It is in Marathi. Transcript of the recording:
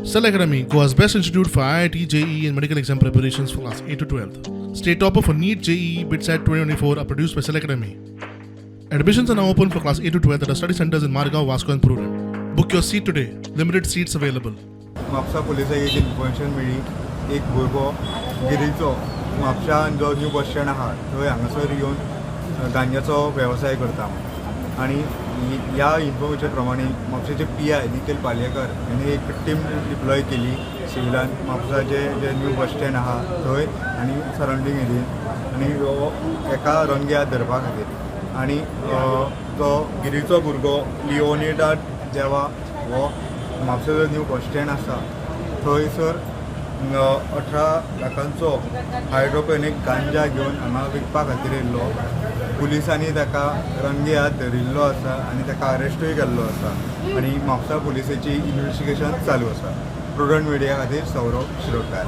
Cell Academy, Goa's best institute for IIT, JEE and medical exam preparations for class 8 to 12. State topper for NEET, JEE, BITSAT 2024 are produced by Cell Academy. Admissions are now open for class 8 to 12 at our study centers in Margao, Vasco and Prudent. Book your seat today. Limited seats available. Mapusa पुलिसाक एक इन्फॉर्मेशन मेळ्ळी, एक भुरगो गिरीचो म्हापशान जो न्यू बस स्टँड आहा थंय हांगासर येवन गांजाचो वेवसाय करता. आनी ह्या इन्फॉर्मेशन प्रमाणे म्हापशेचे PI निखिल पालयेकर हांणी एक टीम डिप्लॉय केली सिविलान म्हापसाचे जे न्यू बस स्टँड आहा थंय आनी सरावंडींग एरियेन, आनी एका रंग्याक धरपा खातीर. आनी तो गिरीचो भुरगो लिओनार्डो देवा हो म्हापशेचो न्यू बस स्टँड आसा थंयसर 18 लाखांचो हायड्रोपोनिक गांजा घेवन हांगा विकपा खातीर येयल्लो. पुलिसांनी ताका रंगे हात धरिल्लो आसा आनी ताका अरेस्टूय केल्लो आसा. आनी म्हापसा पुलिसाची इन्व्हेस्टिगेशन चालू आसा. प्रुडंट मिडिया खातीर सौरव शिरोडकार.